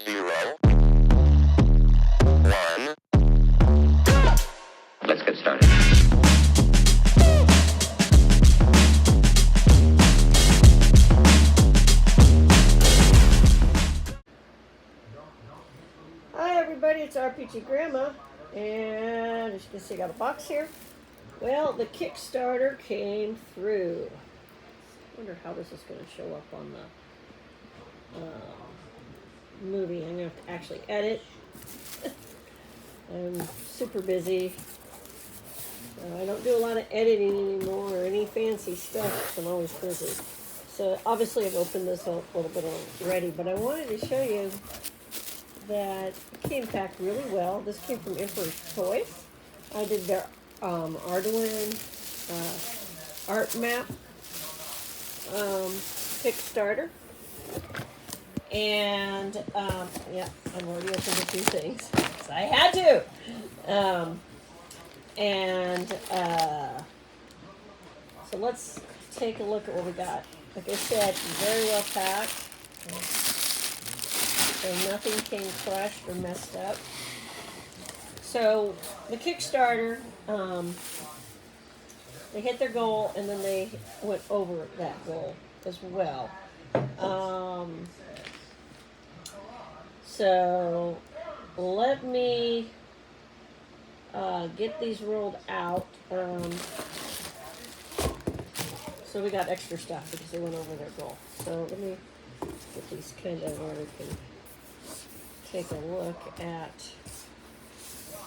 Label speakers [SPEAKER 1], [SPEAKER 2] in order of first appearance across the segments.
[SPEAKER 1] 0, 1. Let's get started.
[SPEAKER 2] Hi everybody, it's RPG Grandma, and as you can see I got a box here. Well, the Kickstarter came through. I wonder how this is going to show up on the movie. I'm going to have to actually edit. I'm super busy. I don't do a lot of editing anymore or any fancy stuff. I'm always busy. So obviously I've opened this up a little bit already, but I wanted to show you that it came packed really well. This came from Emperor's Toys. I did their Arduin Art Map Kickstarter. And, yeah, I've already opened a few things. So I had to. So let's take a look at what we got. Like I said, very well packed. So nothing came crushed or messed up. So the Kickstarter, they hit their goal and then they went over that goal as well. So let me get these rolled out. So we got extra stuff because they went over their goal. So let me get these kind of where we can take a look at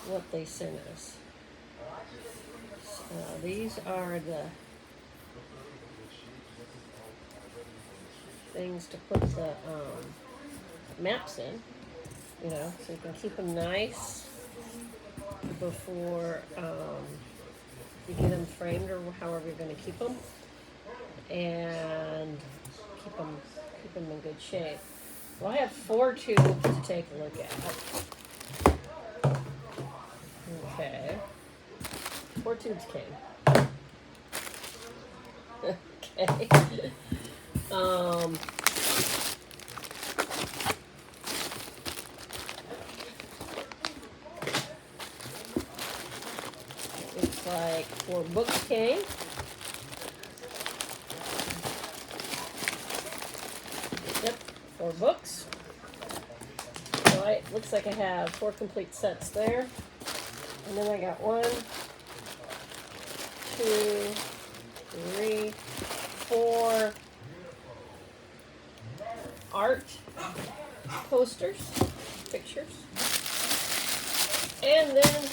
[SPEAKER 2] what they sent us. These are the things to put the maps in, you know, so you can keep them nice before you get them framed or however you're going to keep them, and keep them in good shape. Well, I have 4 tubes to take a look at. Okay. 4 tubes came. Okay. Looks like 4 books came. Yep, 4 books. So it looks like I have 4 complete sets there. And then I got 1, 2, 3, 4 art posters, pictures, and then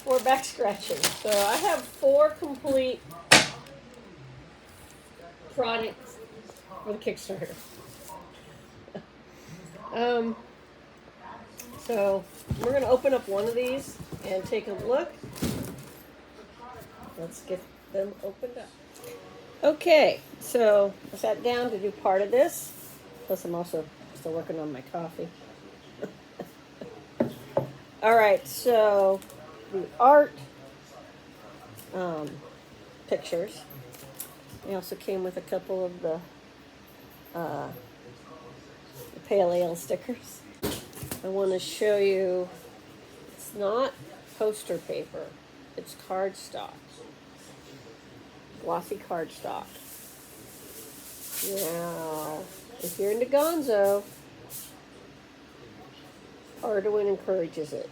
[SPEAKER 2] 4 back scratching. So I have 4 complete products for the Kickstarter. So we're going to open up one of these and take a look. Let's get them opened up. Okay, so I sat down to do part of this. Plus I'm also still working on my coffee. All right, so the art pictures. They also came with a couple of the pale ale stickers. I want to show you, it's not poster paper, it's cardstock, glossy cardstock. Now, if you're into Gonzo, Arduin encourages it.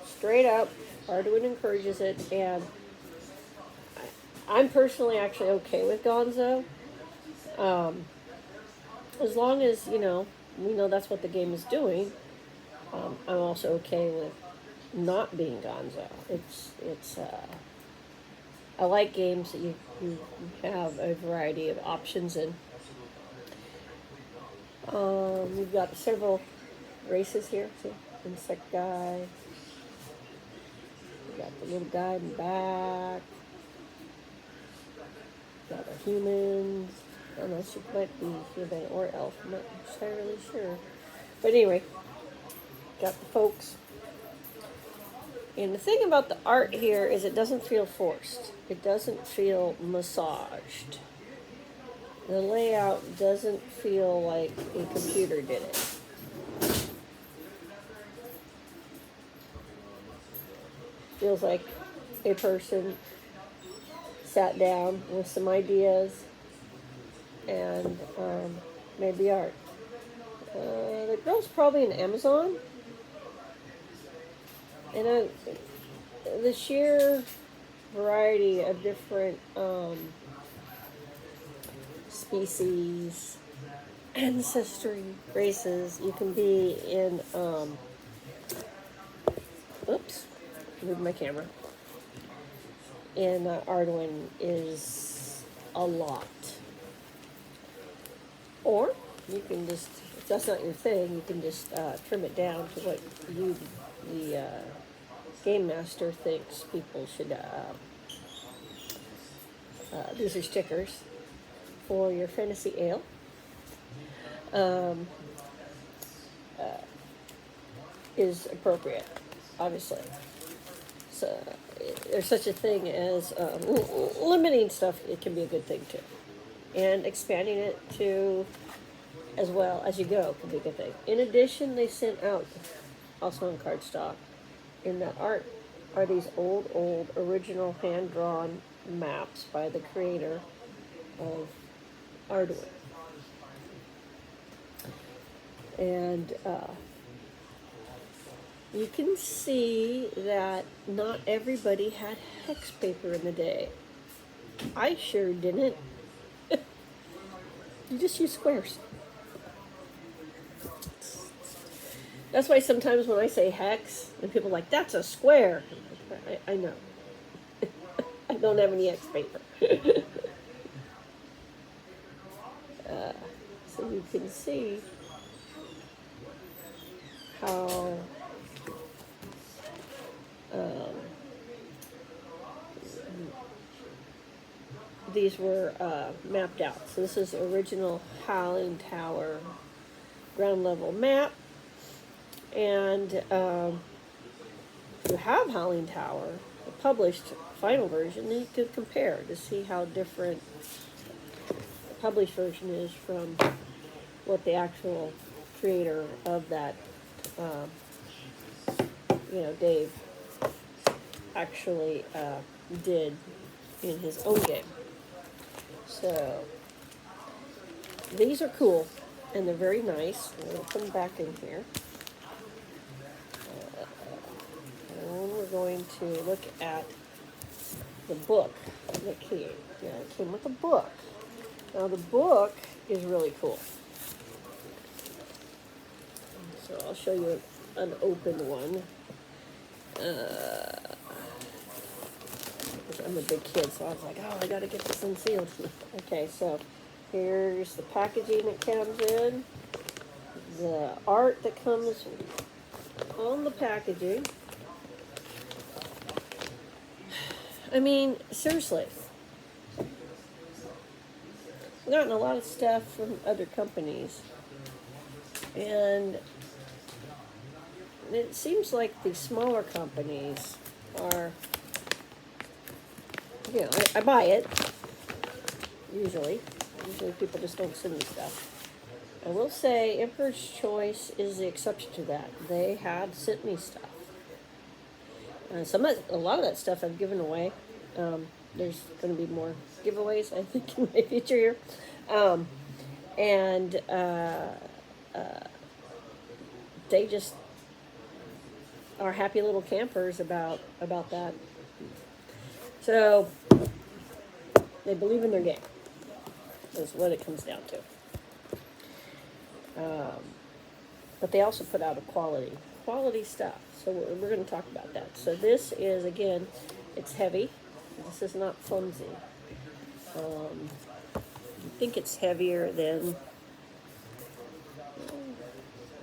[SPEAKER 2] Straight up, Arduin encourages it, and I'm personally actually okay with Gonzo. As long as, you know, we know that's what the game is doing. I'm also okay with not being Gonzo. I like games that you have a variety of options in. We've got several races here. See, insect guy. We got the little guy in the back. Got our humans. I don't know, she might be human or elf. I'm not entirely sure. But anyway, got the folks. And the thing about the art here is it doesn't feel forced. It doesn't feel massaged. The layout doesn't feel like a computer did it. feels like a person sat down with some ideas and made the art. The girl's probably in Amazon, and the sheer variety of different species, ancestry, races you can be in. Oops, moved my camera. In Arduin is a lot. Or you can just, if that's not your thing, you can just trim it down to what you, the game master, thinks people should. These are stickers for your fantasy ale. Is appropriate, obviously. So there's such a thing as limiting stuff. It can be a good thing too, and expanding it to as well as you go can be a good thing. In addition, they sent out, also on cardstock, in that art are these old original hand-drawn maps by the creator of Arduin. And you can see that not everybody had hex paper in the day. I sure didn't. You just use squares. That's why sometimes when I say hex, and people are like, that's a square. I know. I don't have any hex paper. So you can see how these were mapped out. So this is original Howling Tower ground level map. And if you have Howling Tower, the published final version, then you could compare to see how different the published version is from what the actual creator of that, Dave, actually did in his own game. So these are cool, and they're very nice. I'm going to put them back in here. And we're going to look at the book that came. Yeah, it came with a book. Now the book is really cool. So I'll show you an open one. I'm a big kid, so I was like, oh, I gotta get this unsealed. Okay, so here's the packaging that comes in, the art that comes on the packaging. I mean, seriously, I've gotten a lot of stuff from other companies, and it seems like the smaller companies are, I buy it, usually. Usually people just don't send me stuff. I will say Emperor's Choice is the exception to that. They had sent me stuff. A lot of that stuff I've given away. There's going to be more giveaways, I think, in my future here. They just are happy little campers about that. So they believe in their game. Is what it comes down to. But they also put out a quality stuff. So we're going to talk about that. So this is, again, it's heavy. This is not flimsy. I think it's heavier than,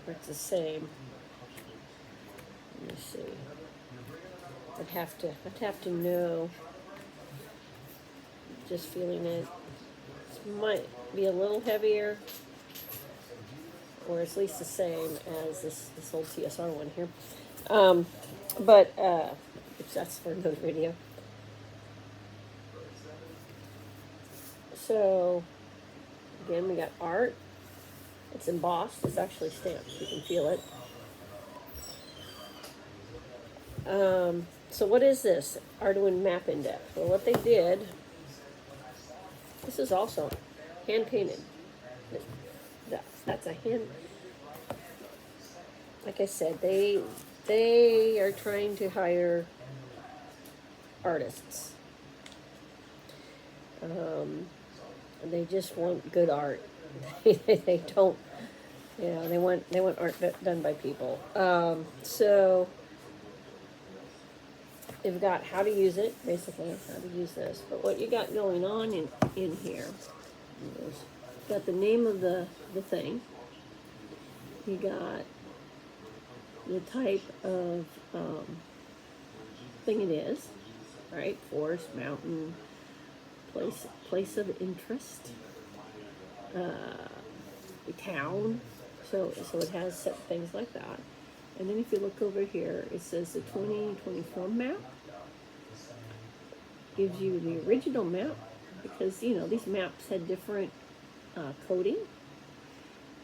[SPEAKER 2] it's the same. Let me see. I'd have to know. Just feeling it. This might be a little heavier, or at least the same as this old TSR one here. But that's for another video. So again, we got art. It's embossed. It's actually stamped. You can feel it. So what is this Arduin Map Index? Well, what they did, this is also hand painted. That's a hand. Like I said, they are trying to hire artists. And they just want good art. They don't. Yeah, they want art done by people. So they've got how to use it, basically how to use this. But what you got going on in here is you got the name of the thing. You got the type of thing it is, right? Forest, mountain, place of interest, town. So it has set things like that. And then if you look over here, it says the 2024 map. Gives you the original map, because these maps had different coding.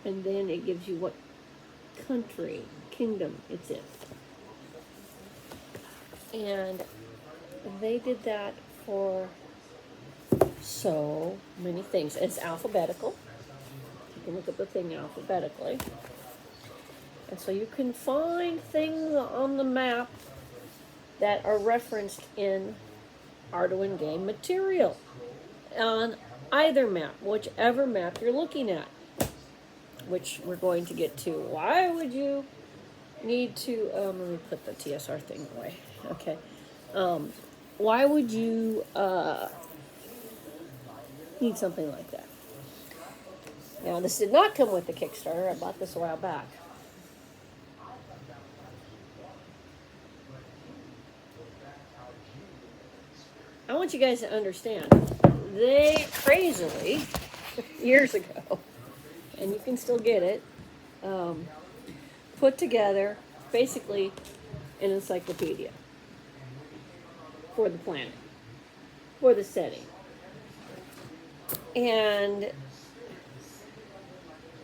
[SPEAKER 2] And then it gives you what country, kingdom it's in. And they did that for so many things. It's alphabetical. You can look up the thing alphabetically. And so you can find things on the map that are referenced in Arduin game material on either map, whichever map you're looking at, which we're going to get to. Why would you need to, let me put the TSR thing away. Okay. Why would you need something like that? Now, this did not come with the Kickstarter. I bought this a while back. I want you guys to understand, they crazily, years ago, and you can still get it, put together basically an encyclopedia for the planet, for the setting. And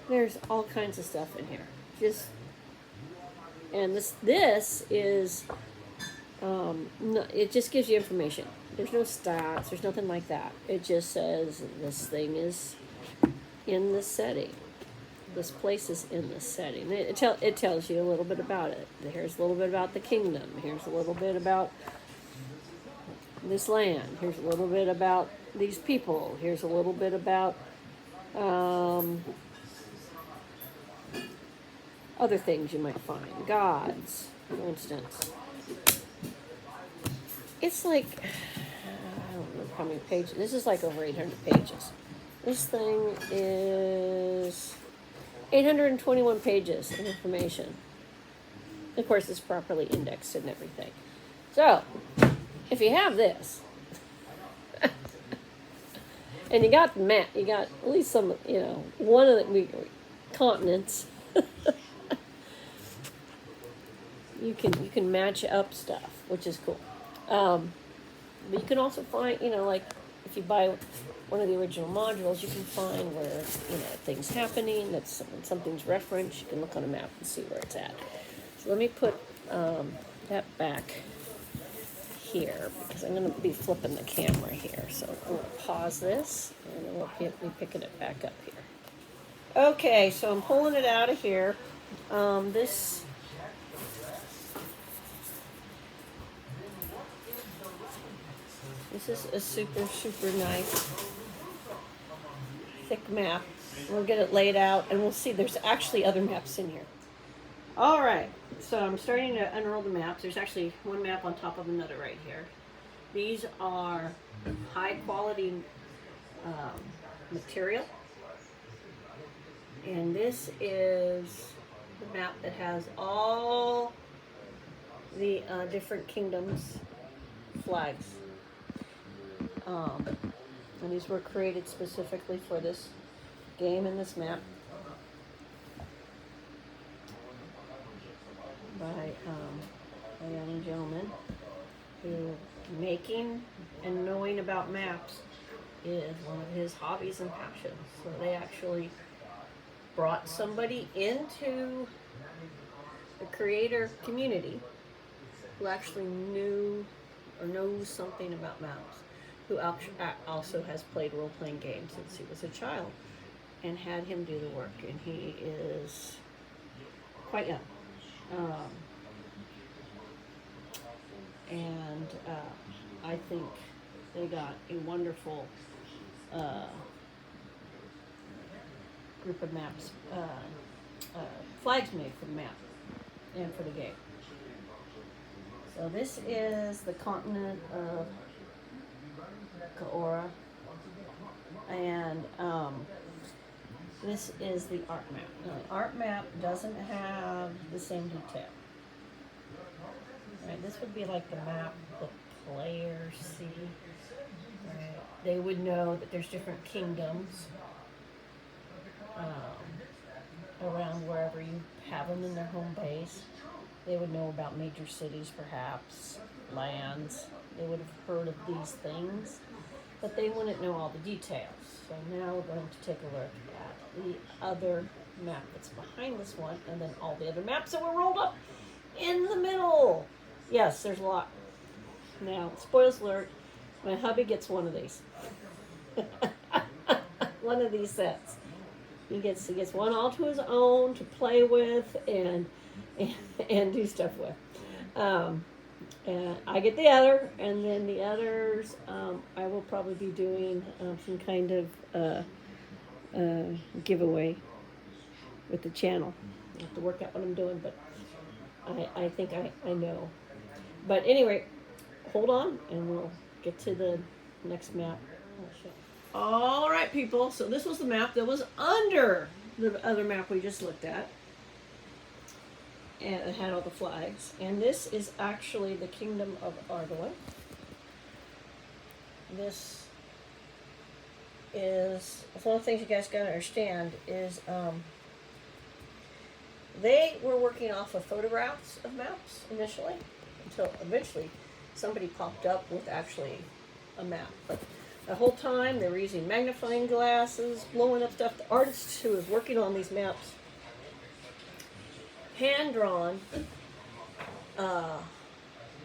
[SPEAKER 2] there's all kinds of stuff in here. And this is, it just gives you information. There's no stats, there's nothing like that. It just says this thing is in this setting. This place is in this setting. It tells you a little bit about it. Here's a little bit about the kingdom. Here's a little bit about this land. Here's a little bit about these people. Here's a little bit about other things you might find. Gods, for instance. It's like, I don't know how many pages. This is like over 800 pages. This thing is 821 pages of information. Of course, it's properly indexed and everything. So, if you have this, and you got the map, you got at least some, one of the continents, you can match up stuff, which is cool. But you can also find, like if you buy one of the original modules, you can find where, things happening, that's something's referenced. You can look on a map and see where it's at. So let me put that back here, because I'm going to be flipping the camera here. So we'll pause this, and then we'll be picking it back up here. Okay, so I'm pulling it out of here. This is a super, super nice thick map. We'll get it laid out, and we'll see there's actually other maps in here. All right, so I'm starting to unroll the maps. There's actually one map on top of another right here. These are high quality material. And this is the map that has all the different kingdoms' flags. And these were created specifically for this game and this map by a young gentleman who making and knowing about maps is one of his hobbies and passions. So they actually brought somebody into the creator community who actually knew or knows something about maps, who also has played role-playing games since he was a child, and had him do the work. And he is quite young. I think they got a wonderful group of maps, flags made for the map and for the game. So this is the continent of Kora, and this is the art map. Now, the art map doesn't have the same detail. Right, this would be like the map the players see. Right. They would know that there's different kingdoms around wherever you have them in their home base. They would know about major cities, perhaps, lands. They would have heard of these things, but they wouldn't know all the details. So now we're going to take a look at the other map that's behind this one, and then all the other maps that were rolled up in the middle. Yes, there's a lot. Now, spoilers alert, my hubby gets one of these. One of these sets. He gets one all to his own to play with and do stuff with. And I get the other, and then the others I will probably be doing some kind of giveaway with the channel. I have to work out what I'm doing, but I think I know. But anyway, hold on, and we'll get to the next map. All right, people. So this was the map that was under the other map we just looked at. And it had all the flags. And this is actually the Kingdom of Arduin. This is one of the things you guys got to understand is they were working off of photographs of maps initially, until eventually somebody popped up with actually a map. But the whole time they were using magnifying glasses, blowing up stuff. The artist who was working on these maps, hand-drawn,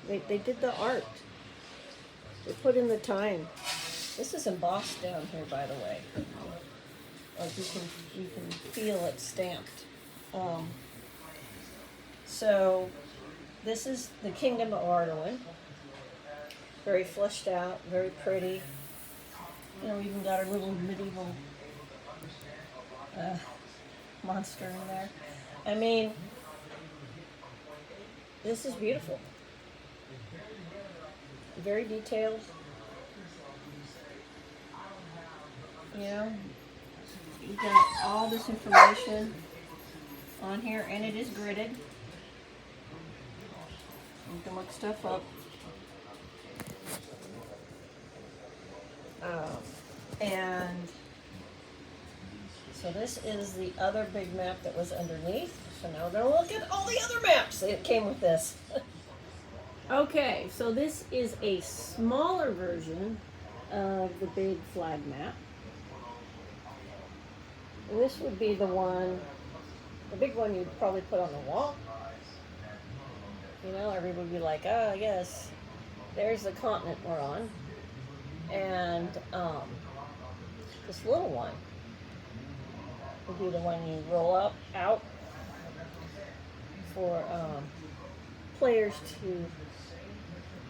[SPEAKER 2] they did the art. They put in the time. This is embossed down here, by the way. Like you can feel it stamped. So this is the Kingdom of Arduin. Very fleshed out, very pretty. You know, we even got our little medieval monster in there. I mean, this is beautiful. Very detailed. You know, you got all this information on here, and it is gridded. You can look stuff up. And so this is the other big map that was underneath. So now we're going to look at all the other maps that came with this. Okay, so this is a smaller version of the big flag map. And this would be the big one you'd probably put on the wall. You know, everybody would be like, oh, yes, there's the continent we're on. And this little one would be the one you roll out for players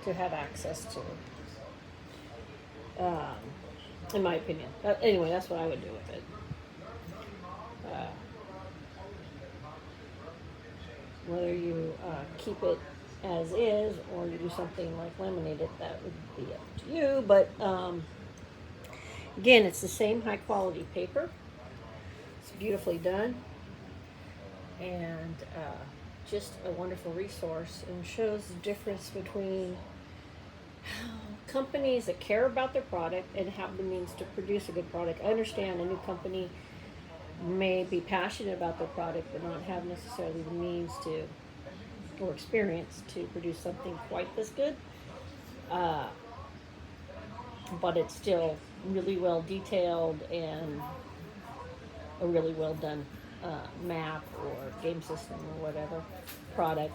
[SPEAKER 2] to have access to, in my opinion. Anyway, that's what I would do with it. Whether you keep it as is or you do something like laminate it, that would be up to you. But again, it's the same high quality paper. It's beautifully done, and just a wonderful resource, and shows the difference between companies that care about their product and have the means to produce a good product. I understand a new company may be passionate about their product but not have necessarily the means to or experience to produce something quite this good, but it's still really well detailed and a really well done map or game system or whatever product.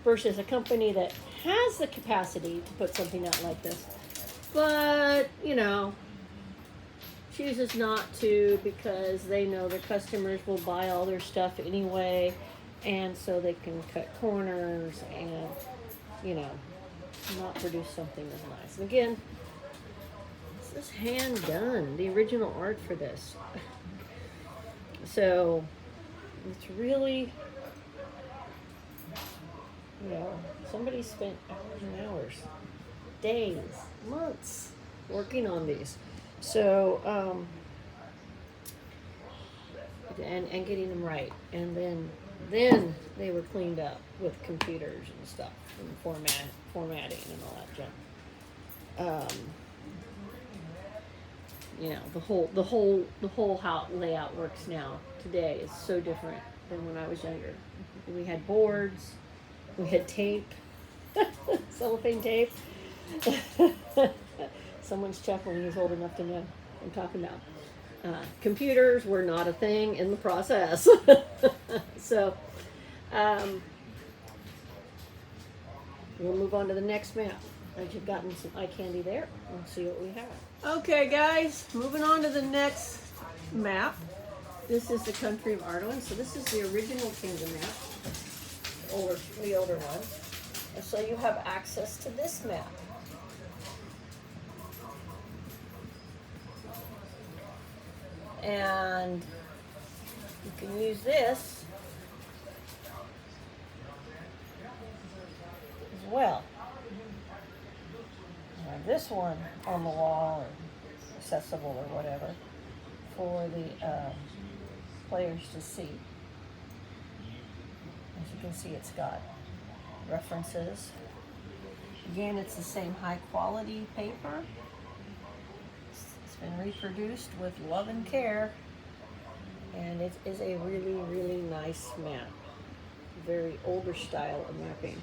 [SPEAKER 2] versus a company that has the capacity to put something out like this, but, you know, chooses not to because they know their customers will buy all their stuff anyway, and so they can cut corners and, you know, not produce something as nice. And again, this is hand done, the original art for this. So it's really, you know, somebody spent hours and hours, days, months working on these. So, and getting them right. And then they were cleaned up with computers and stuff and formatting and all that junk. You know, the whole how layout works now today is so different than when I was younger. We had boards, we had tape, cellophane tape. Someone's chuckling, he's old enough to know what I'm talking about. Computers were not a thing in the process. So, we'll move on to the next map. As you've gotten some eye candy there, we'll see what we have. Okay, guys, moving on to the next map. This is the country of Arduin. So this is the original kingdom map, the older one. And so you have access to this map. And you can use this as well. This one on the wall or accessible or whatever for the players to see. As you can see, it's got references. Again, it's the same high quality paper. It's been reproduced with love and care, and it is a really, really nice map. Very older style of mapping.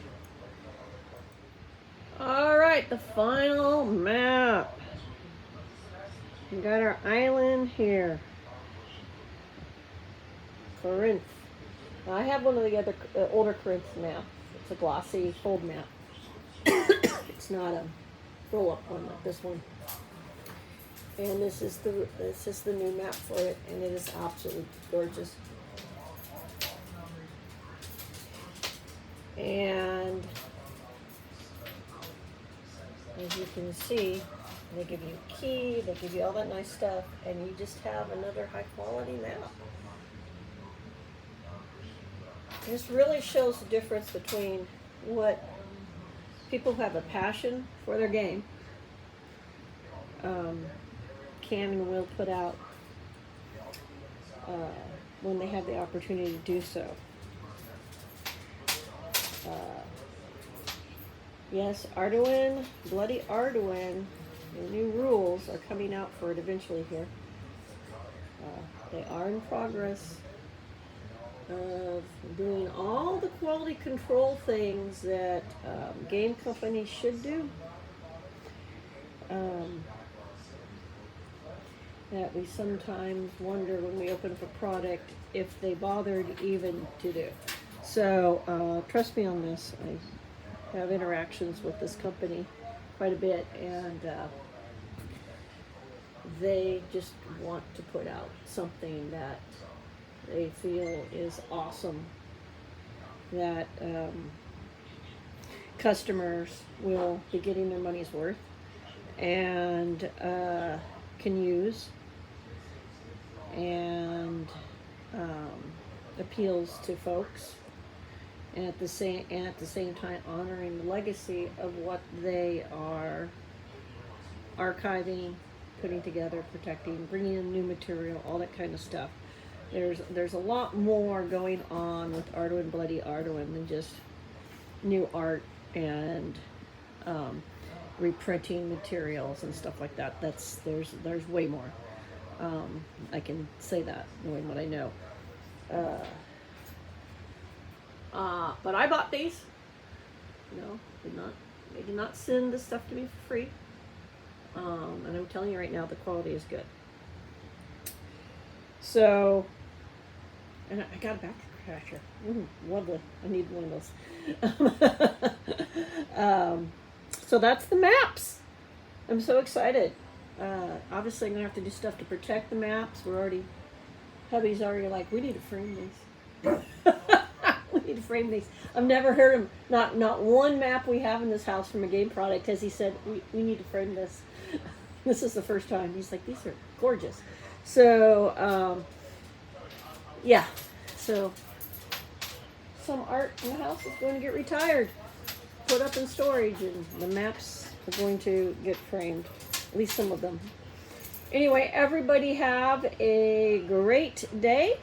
[SPEAKER 2] All right, the final map. We got our island here. Corinth. Now, I have one of the other older Corinth maps. It's a glossy fold map. It's not a roll-up one like this one. And this is the new map for it, and it is absolutely gorgeous. And as you can see, they give you a key, they give you all that nice stuff, and you just have another high quality map. This really shows the difference between what people who have a passion for their game can and will put out when they have the opportunity to do so. Yes, Arduin, bloody Arduin, the new rules are coming out for it eventually here. They are in progress of doing all the quality control things that game companies should do. That we sometimes wonder when we open up a product if they bothered even to do. So trust me on this. I have interactions with this company quite a bit, and they just want to put out something that they feel is awesome, that customers will be getting their money's worth and can use, and appeals to folks, and at the same time honoring the legacy of what they are archiving, putting together, protecting, bringing in new material, all that kind of stuff. There's a lot more going on with Arduin Bloody Arduin than just new art and reprinting materials and stuff like that. There's way more. I can say that knowing what I know. But I bought these. No, they did not send this stuff to me for free. And I'm telling you right now, the quality is good. So, and I got it back Crasher. Lovely. I need one of those. So that's the maps. I'm so excited. Obviously, I'm going to have to do stuff to protect the maps. Hubby's already like, we need to frame these. We need to frame these. I've never heard him, not one map we have in this house from a game product has he said, we need to frame this. This is the first time. He's like, these are gorgeous. So, yeah. So, some art in the house is going to get retired, put up in storage, and the maps are going to get framed. At least some of them. Anyway, everybody have a great day.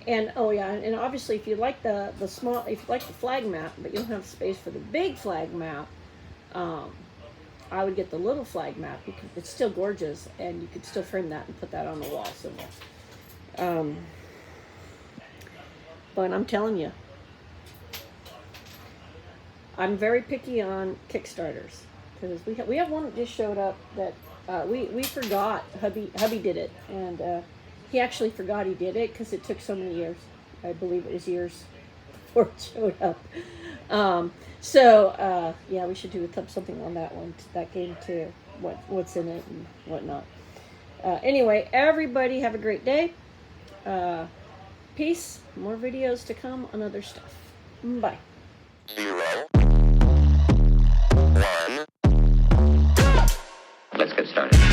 [SPEAKER 2] And oh yeah, and obviously if you like the flag map, but you don't have space for the big flag map, I would get the little flag map. It's still gorgeous, and you could still frame that and put that on the wall somewhere. But I'm telling you, I'm very picky on Kickstarters, because we have one that just showed up that we forgot. Hubby did it, and he actually forgot he did it because it took so many years. I believe it was years before it showed up. Yeah, we should do something on that game too. What's in it and whatnot. Anyway, everybody have a great day. Peace. More videos to come on other stuff. Bye.
[SPEAKER 1] 0, 1. Let's get started.